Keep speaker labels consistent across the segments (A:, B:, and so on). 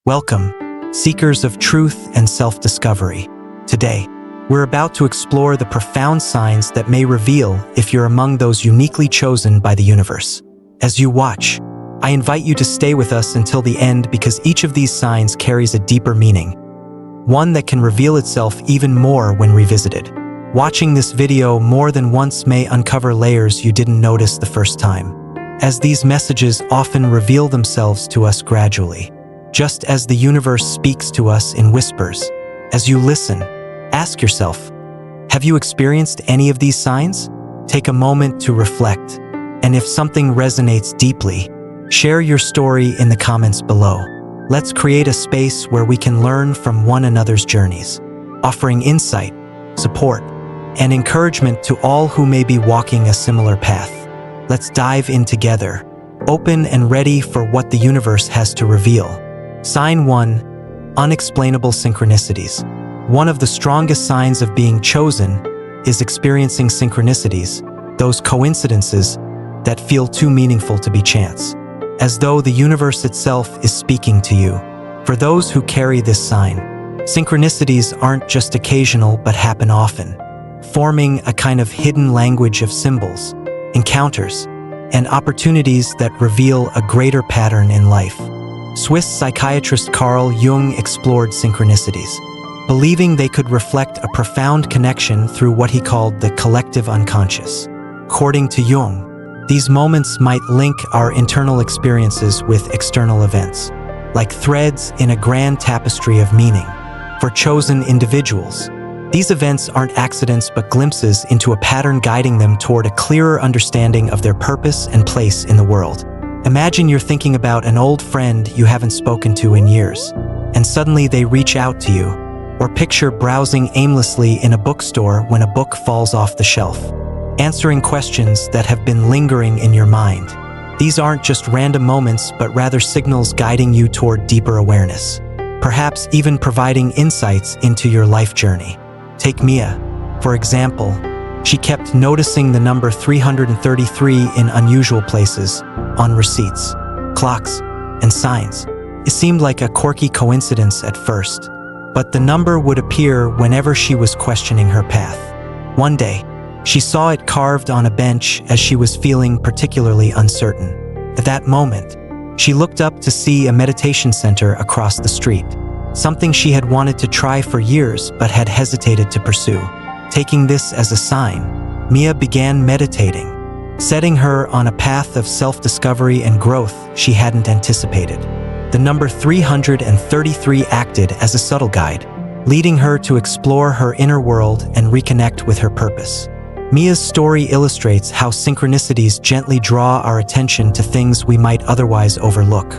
A: Welcome, seekers of truth and self-discovery. Today, we're about to explore the profound signs that may reveal if you're among those uniquely chosen by the universe. As you watch, I invite you to stay with us until the end because each of these signs carries a deeper meaning, one that can reveal itself even more when revisited. Watching this video more than once may uncover layers you didn't notice the first time, as these messages often reveal themselves to us gradually, just as the universe speaks to us in whispers. As you listen, ask yourself, have you experienced any of these signs? Take a moment to reflect, and if something resonates deeply, share your story in the comments below. Let's create a space where we can learn from one another's journeys, offering insight, support, and encouragement to all who may be walking a similar path. Let's dive in together, open and ready for what the universe has to reveal. Sign 1. Unexplainable synchronicities. One of the strongest signs of being chosen is experiencing synchronicities, those coincidences that feel too meaningful to be chance, as though the universe itself is speaking to you. For those who carry this sign, synchronicities aren't just occasional but happen often, forming a kind of hidden language of symbols, encounters, and opportunities that reveal a greater pattern in life. Swiss psychiatrist Carl Jung explored synchronicities, believing they could reflect a profound connection through what he called the collective unconscious. According to Jung, these moments might link our internal experiences with external events, like threads in a grand tapestry of meaning. For chosen individuals, these events aren't accidents but glimpses into a pattern guiding them toward a clearer understanding of their purpose and place in the world. Imagine you're thinking about an old friend you haven't spoken to in years, and suddenly they reach out to you. Or picture browsing aimlessly in a bookstore when a book falls off the shelf, answering questions that have been lingering in your mind. These aren't just random moments but rather signals guiding you toward deeper awareness, perhaps even providing insights into your life journey. Take Mia, for example. She kept noticing the number 333 in unusual places, on receipts, clocks, and signs. It seemed like a quirky coincidence at first, but the number would appear whenever she was questioning her path. One day, she saw it carved on a bench as she was feeling particularly uncertain. At that moment, she looked up to see a meditation center across the street, something she had wanted to try for years but had hesitated to pursue. Taking this as a sign, Mia began meditating, setting her on a path of self-discovery and growth she hadn't anticipated. The number 333 acted as a subtle guide, leading her to explore her inner world and reconnect with her purpose. Mia's story illustrates how synchronicities gently draw our attention to things we might otherwise overlook.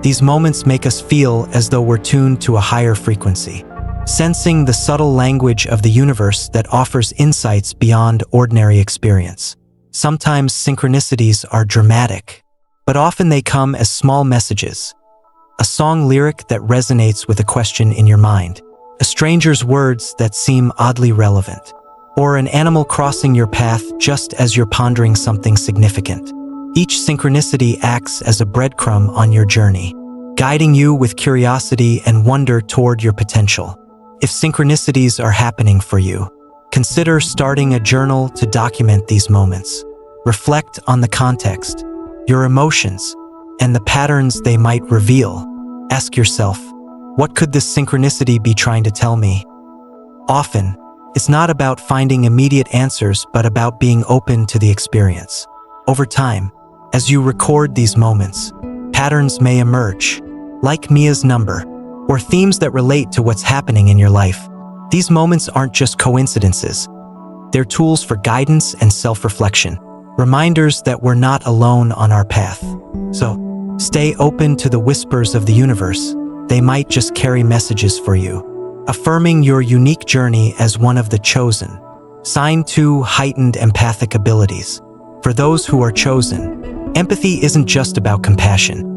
A: These moments make us feel as though we're tuned to a higher frequency, sensing the subtle language of the universe that offers insights beyond ordinary experience. Sometimes synchronicities are dramatic, but often they come as small messages. A song lyric that resonates with a question in your mind, a stranger's words that seem oddly relevant, or an animal crossing your path just as you're pondering something significant. Each synchronicity acts as a breadcrumb on your journey, guiding you with curiosity and wonder toward your potential. If synchronicities are happening for you, consider starting a journal to document these moments. Reflect on the context, your emotions, and the patterns they might reveal. Ask yourself, what could this synchronicity be trying to tell me? Often, it's not about finding immediate answers but about being open to the experience. Over time, as you record these moments, patterns may emerge, like Mia's number, or themes that relate to what's happening in your life. These moments aren't just coincidences. They're tools for guidance and self-reflection, reminders that we're not alone on our path. So, stay open to the whispers of the universe. They might just carry messages for you, affirming your unique journey as one of the chosen. Sign 2. Heightened empathic abilities. For those who are chosen, empathy isn't just about compassion.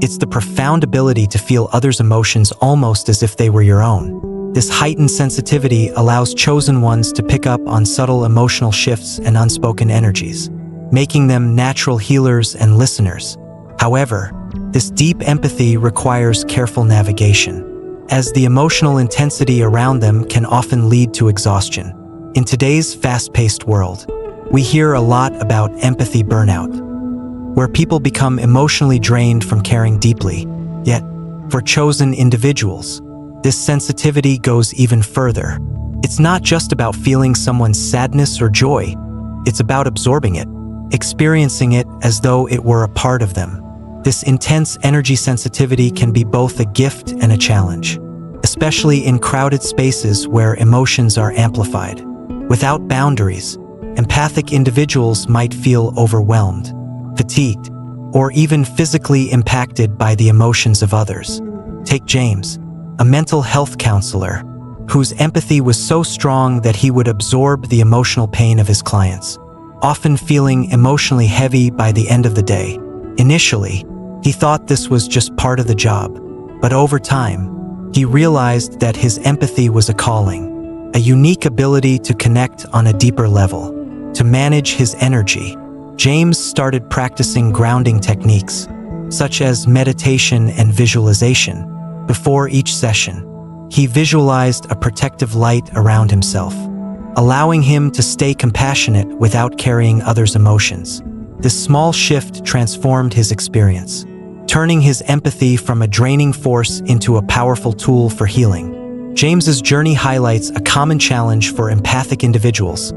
A: It's the profound ability to feel others' emotions almost as if they were your own. This heightened sensitivity allows chosen ones to pick up on subtle emotional shifts and unspoken energies, making them natural healers and listeners. However, This deep empathy requires careful navigation, as the emotional intensity around them can often lead to exhaustion. In today's fast-paced world, we hear a lot about empathy burnout, where people become emotionally drained from caring deeply. Yet, for chosen individuals, this sensitivity goes even further. It's not just about feeling someone's sadness or joy. It's about absorbing it, experiencing it as though it were a part of them. This intense energy sensitivity can be both a gift and a challenge, especially in crowded spaces where emotions are amplified. Without boundaries, empathic individuals might feel overwhelmed, fatigued, or even physically impacted by the emotions of others. Take James, a mental health counselor, whose empathy was so strong that he would absorb the emotional pain of his clients, often feeling emotionally heavy by the end of the day. Initially, he thought this was just part of the job, but over time, he realized that his empathy was a calling, a unique ability to connect on a deeper level. To manage his energy, James started practicing grounding techniques, such as meditation and visualization. Before each session, he visualized a protective light around himself, allowing him to stay compassionate without carrying others' emotions. This small shift transformed his experience, turning his empathy from a draining force into a powerful tool for healing. James's journey highlights a common challenge for empathic individuals: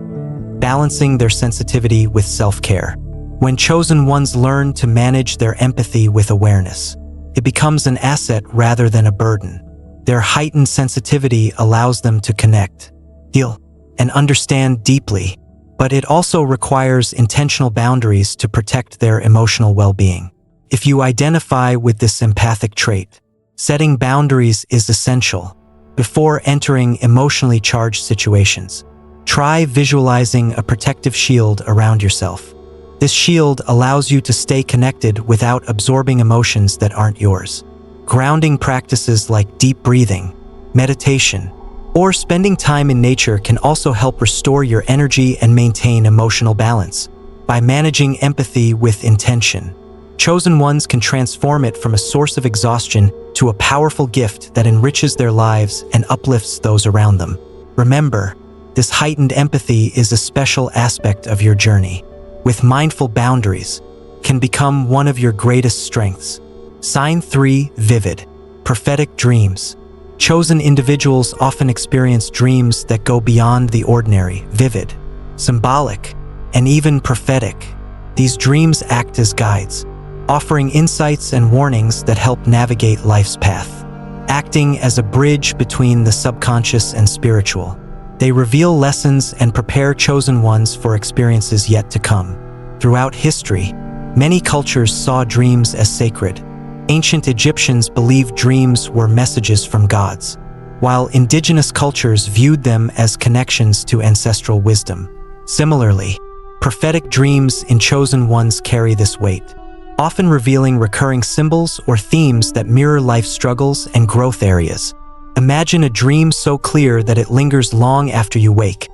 A: balancing their sensitivity with self-care. When chosen ones learn to manage their empathy with awareness, it becomes an asset rather than a burden. Their heightened sensitivity allows them to connect, heal, and understand deeply, but it also requires intentional boundaries to protect their emotional well-being. If you identify with this empathic trait, setting boundaries is essential. Before entering emotionally charged situations, try visualizing a protective shield around yourself. This shield allows you to stay connected without absorbing emotions that aren't yours. Grounding practices like deep breathing, meditation, or spending time in nature can also help restore your energy and maintain emotional balance. By managing empathy with intention, chosen ones can transform it from a source of exhaustion to a powerful gift that enriches their lives and uplifts those around them. Remember, this heightened empathy is a special aspect of your journey. With mindful boundaries, can become one of your greatest strengths. Sign 3, vivid, prophetic dreams. Chosen individuals often experience dreams that go beyond the ordinary, vivid, symbolic, and even prophetic. These dreams act as guides, offering insights and warnings that help navigate life's path. Acting as a bridge between the subconscious and spiritual, they reveal lessons and prepare chosen ones for experiences yet to come. Throughout history, many cultures saw dreams as sacred. Ancient Egyptians believed dreams were messages from gods, while indigenous cultures viewed them as connections to ancestral wisdom. Similarly, prophetic dreams in chosen ones carry this weight, often revealing recurring symbols or themes that mirror life's struggles and growth areas. Imagine a dream so clear that it lingers long after you wake.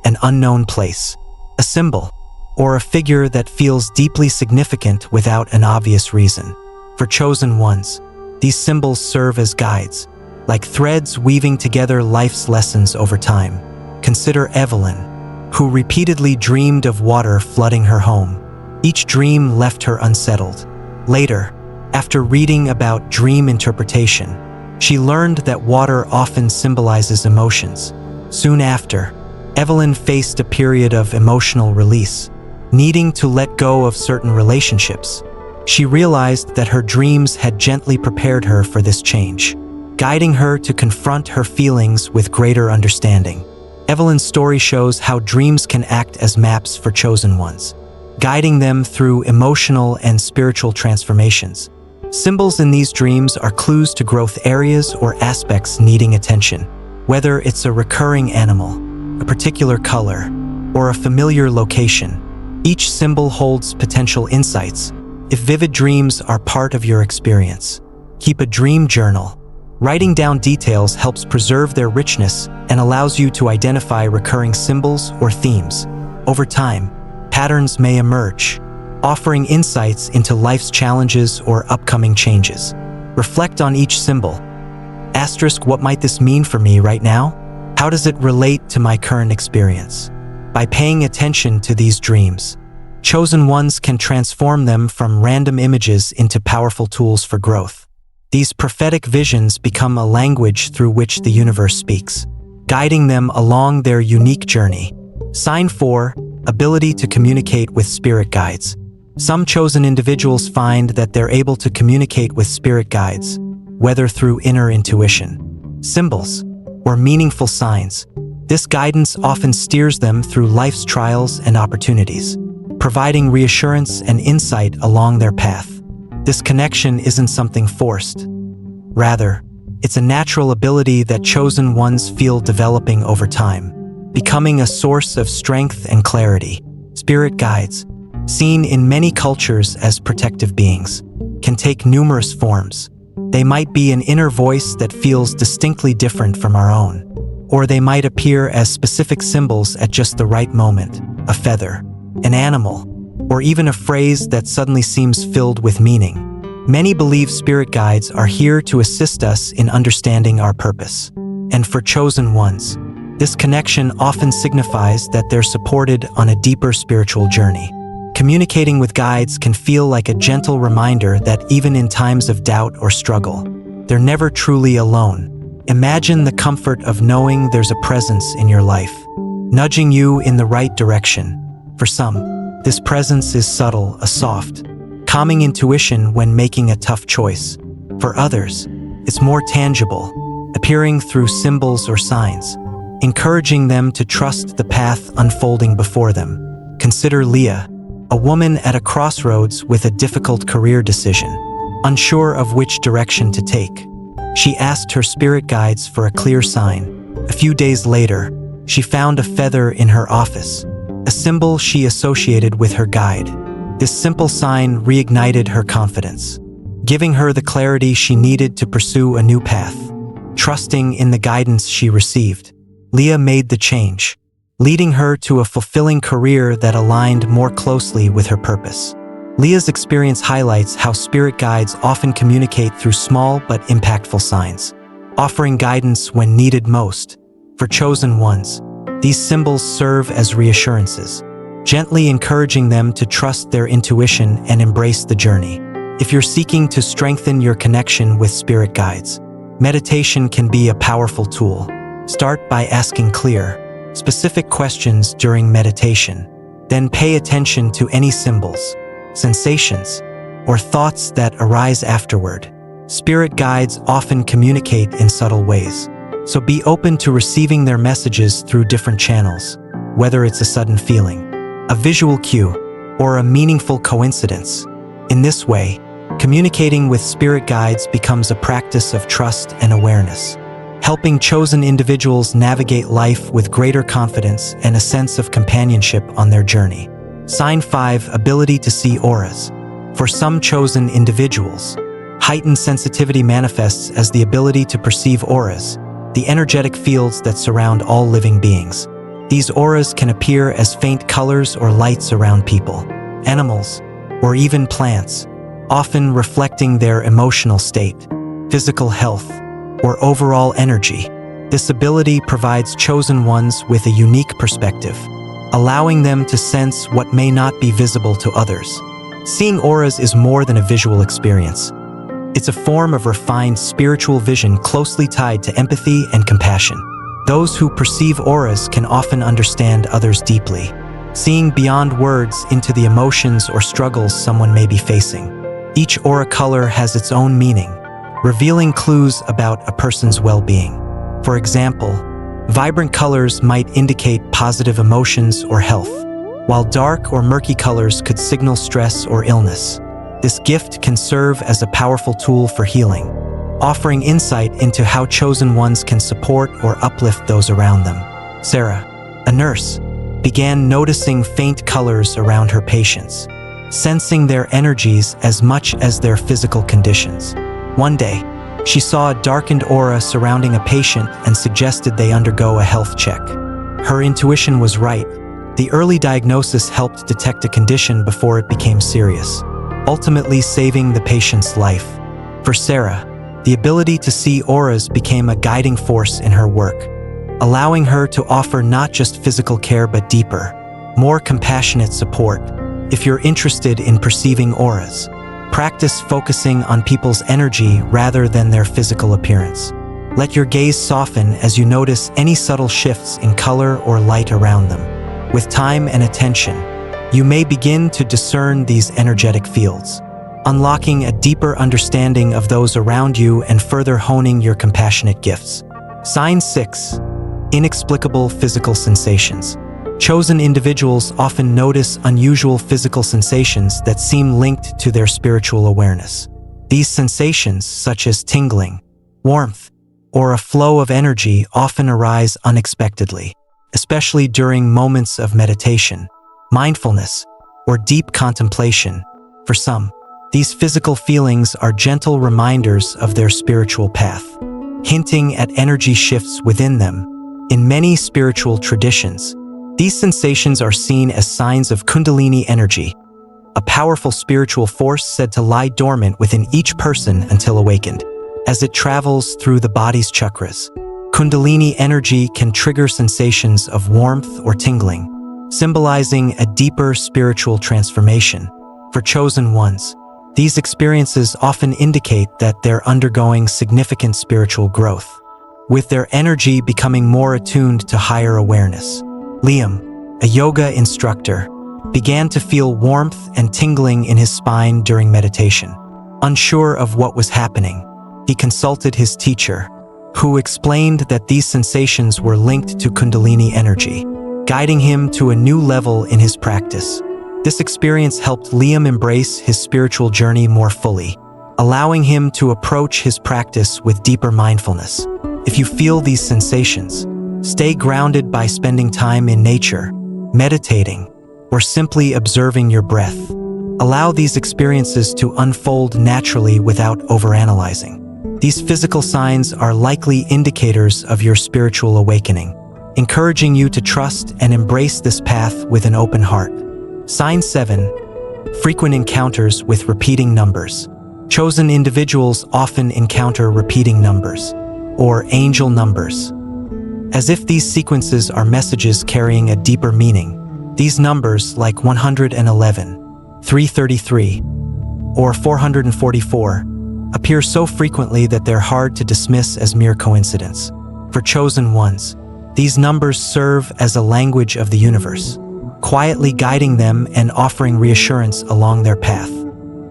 A: An unknown place, a symbol, or a figure that feels deeply significant without an obvious reason. For chosen ones, these symbols serve as guides, like threads weaving together life's lessons over time. Consider Evelyn, who repeatedly dreamed of water flooding her home. Each dream left her unsettled. Later, after reading about dream interpretation, she learned that water often symbolizes emotions. Soon after, Evelyn faced a period of emotional release, needing to let go of certain relationships. She realized that her dreams had gently prepared her for this change, guiding her to confront her feelings with greater understanding. Evelyn's story shows how dreams can act as maps for chosen ones, guiding them through emotional and spiritual transformations. Symbols in these dreams are clues to growth areas or aspects needing attention. Whether it's a recurring animal, a particular color, or a familiar location, each symbol holds potential insights. If vivid dreams are part of your experience, keep a dream journal. Writing down details helps preserve their richness and allows you to identify recurring symbols or themes. Over time, patterns may emerge, offering insights into life's challenges or upcoming changes. Reflect on each symbol. Asterisk, what might this mean for me right now? How does it relate to my current experience? By paying attention to these dreams, chosen ones can transform them from random images into powerful tools for growth. These prophetic visions become a language through which the universe speaks, guiding them along their unique journey. Sign 4, ability to communicate with spirit guides. Some chosen individuals find that they're able to communicate with spirit guides, whether through inner intuition, symbols, or meaningful signs. This guidance often steers them through life's trials and opportunities, providing reassurance and insight along their path. This connection isn't something forced. Rather, it's a natural ability that chosen ones feel developing over time, becoming a source of strength and clarity. Spirit guides, seen in many cultures as protective beings, can take numerous forms. They might be an inner voice that feels distinctly different from our own, or they might appear as specific symbols at just the right moment: a feather, an animal, or even a phrase that suddenly seems filled with meaning. Many believe spirit guides are here to assist us in understanding our purpose. And for chosen ones, this connection often signifies that they're supported on a deeper spiritual journey. Communicating with guides can feel like a gentle reminder that even in times of doubt or struggle, they're never truly alone. Imagine the comfort of knowing there's a presence in your life, nudging you in the right direction. For some, this presence is subtle, a soft, calming intuition when making a tough choice. For others, it's more tangible, appearing through symbols or signs, encouraging them to trust the path unfolding before them. Consider Leah, a woman at a crossroads with a difficult career decision, unsure of which direction to take. She asked her spirit guides for a clear sign. A few days later, she found a feather in her office, a symbol she associated with her guide. This simple sign reignited her confidence, giving her the clarity she needed to pursue a new path. Trusting in the guidance she received, Leah made the change, leading her to a fulfilling career that aligned more closely with her purpose. Leah's experience highlights how spirit guides often communicate through small but impactful signs, offering guidance when needed most. For chosen ones, these symbols serve as reassurances, gently encouraging them to trust their intuition and embrace the journey. If you're seeking to strengthen your connection with spirit guides, meditation can be a powerful tool. Start by asking clear, specific questions during meditation. Then pay attention to any symbols, sensations, or thoughts that arise afterward. Spirit guides often communicate in subtle ways, so be open to receiving their messages through different channels, whether it's a sudden feeling, a visual cue, or a meaningful coincidence. In this way, communicating with spirit guides becomes a practice of trust and awareness, helping chosen individuals navigate life with greater confidence and a sense of companionship on their journey. Sign 5, ability to see auras. For some chosen individuals, heightened sensitivity manifests as the ability to perceive auras, the energetic fields that surround all living beings. These auras can appear as faint colors or lights around people, animals, or even plants, often reflecting their emotional state, physical health, or overall energy. This ability provides chosen ones with a unique perspective, allowing them to sense what may not be visible to others. Seeing auras is more than a visual experience. It's a form of refined spiritual vision closely tied to empathy and compassion. Those who perceive auras can often understand others deeply, seeing beyond words into the emotions or struggles someone may be facing. Each aura color has its own meaning, revealing clues about a person's well-being. For example, vibrant colors might indicate positive emotions or health, while dark or murky colors could signal stress or illness. This gift can serve as a powerful tool for healing, offering insight into how chosen ones can support or uplift those around them. Sarah, a nurse, began noticing faint colors around her patients, sensing their energies as much as their physical conditions. One day, she saw a darkened aura surrounding a patient and suggested they undergo a health check. Her intuition was right. The early diagnosis helped detect a condition before it became serious, ultimately saving the patient's life. For Sarah, the ability to see auras became a guiding force in her work, allowing her to offer not just physical care but deeper, more compassionate support. If you're interested in perceiving auras, practice focusing on people's energy rather than their physical appearance. Let your gaze soften as you notice any subtle shifts in color or light around them. With time and attention, you may begin to discern these energetic fields, unlocking a deeper understanding of those around you and further honing your compassionate gifts. Sign 6. Inexplicable physical sensations. Chosen individuals often notice unusual physical sensations that seem linked to their spiritual awareness. These sensations, such as tingling, warmth, or a flow of energy, often arise unexpectedly, especially during moments of meditation, mindfulness, or deep contemplation. For some, these physical feelings are gentle reminders of their spiritual path, hinting at energy shifts within them. In many spiritual traditions, these sensations are seen as signs of Kundalini energy, a powerful spiritual force said to lie dormant within each person until awakened. As it travels through the body's chakras, Kundalini energy can trigger sensations of warmth or tingling, symbolizing a deeper spiritual transformation. For chosen ones, these experiences often indicate that they're undergoing significant spiritual growth, with their energy becoming more attuned to higher awareness. Liam, a yoga instructor, began to feel warmth and tingling in his spine during meditation. Unsure of what was happening, he consulted his teacher, who explained that these sensations were linked to Kundalini energy, guiding him to a new level in his practice. This experience helped Liam embrace his spiritual journey more fully, allowing him to approach his practice with deeper mindfulness. If you feel these sensations, stay grounded by spending time in nature, meditating, or simply observing your breath. Allow these experiences to unfold naturally without overanalyzing. These physical signs are likely indicators of your spiritual awakening, encouraging you to trust and embrace this path with an open heart. Sign 7. Frequent encounters with repeating numbers. Chosen individuals often encounter repeating numbers, or angel numbers, as if these sequences are messages carrying a deeper meaning. These numbers, like 111, 333, or 444, appear so frequently that they're hard to dismiss as mere coincidence. For chosen ones, these numbers serve as a language of the universe, quietly guiding them and offering reassurance along their path.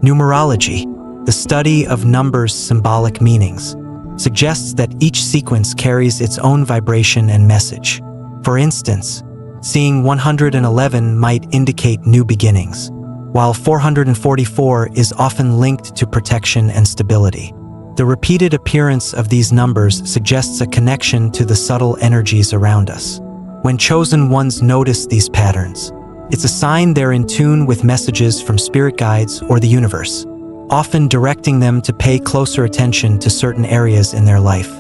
A: Numerology, the study of numbers' symbolic meanings, suggests that each sequence carries its own vibration and message. For instance, seeing 111 might indicate new beginnings, while 444 is often linked to protection and stability. The repeated appearance of these numbers suggests a connection to the subtle energies around us. When chosen ones notice these patterns, it's a sign they're in tune with messages from spirit guides or the universe, often directing them to pay closer attention to certain areas in their life.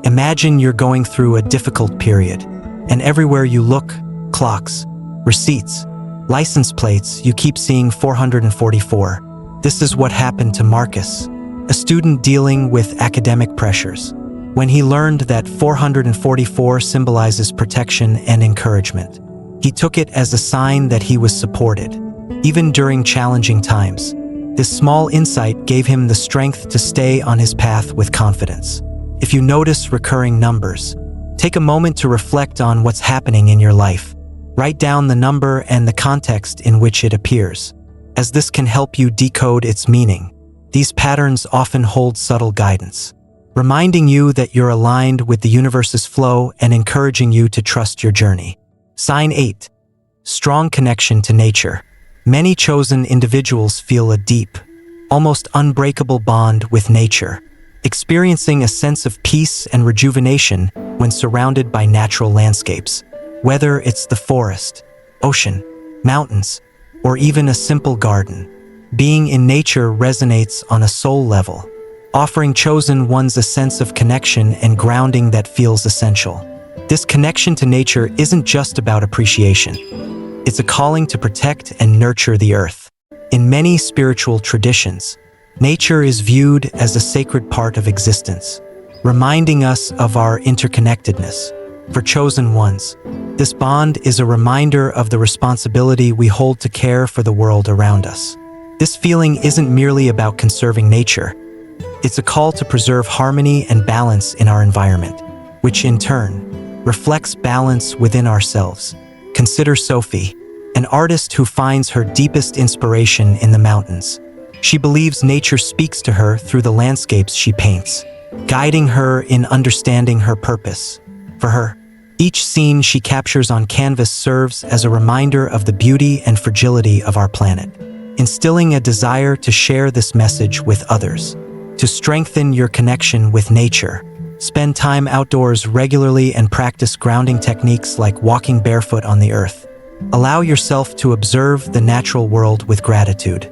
A: Imagine you're going through a difficult period, and everywhere you look, clocks, receipts, license plates, you keep seeing 444. This is what happened to Marcus, a student dealing with academic pressures, when he learned that 444 symbolizes protection and encouragement. He took it as a sign that he was supported, even during challenging times. This small insight gave him the strength to stay on his path with confidence. If you notice recurring numbers, take a moment to reflect on what's happening in your life. Write down the number and the context in which it appears, as this can help you decode its meaning. These patterns often hold subtle guidance, reminding you that you're aligned with the universe's flow and encouraging you to trust your journey. Sign 8. Strong connection to nature. Many chosen individuals feel a deep, almost unbreakable bond with nature, experiencing a sense of peace and rejuvenation when surrounded by natural landscapes. Whether it's the forest, ocean, mountains, or even a simple garden, being in nature resonates on a soul level, offering chosen ones a sense of connection and grounding that feels essential. This connection to nature isn't just about appreciation. It's a calling to protect and nurture the earth. In many spiritual traditions, nature is viewed as a sacred part of existence, reminding us of our interconnectedness. For chosen ones, this bond is a reminder of the responsibility we hold to care for the world around us. This feeling isn't merely about conserving nature. It's a call to preserve harmony and balance in our environment, which in turn reflects balance within ourselves. Consider Sophie, an artist who finds her deepest inspiration in the mountains. She believes nature speaks to her through the landscapes she paints, guiding her in understanding her purpose. For her, each scene she captures on canvas serves as a reminder of the beauty and fragility of our planet, instilling a desire to share this message with others. To strengthen your connection with nature, spend time outdoors regularly and practice grounding techniques like walking barefoot on the earth. Allow yourself to observe the natural world with gratitude,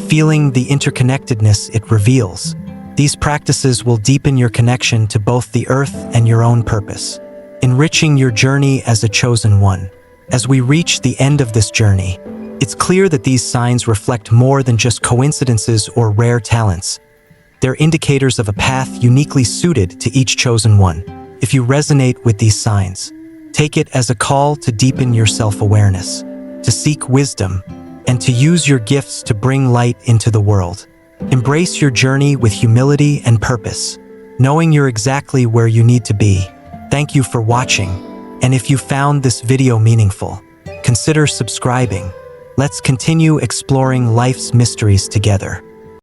A: feeling the interconnectedness it reveals. These practices will deepen your connection to both the earth and your own purpose, enriching your journey as a chosen one. As we reach the end of this journey, it's clear that these signs reflect more than just coincidences or rare talents. They're indicators of a path uniquely suited to each chosen one. If you resonate with these signs, take it as a call to deepen your self-awareness, to seek wisdom, and to use your gifts to bring light into the world. Embrace your journey with humility and purpose, knowing you're exactly where you need to be. Thank you for watching, and if you found this video meaningful, consider subscribing. Let's continue exploring life's mysteries together.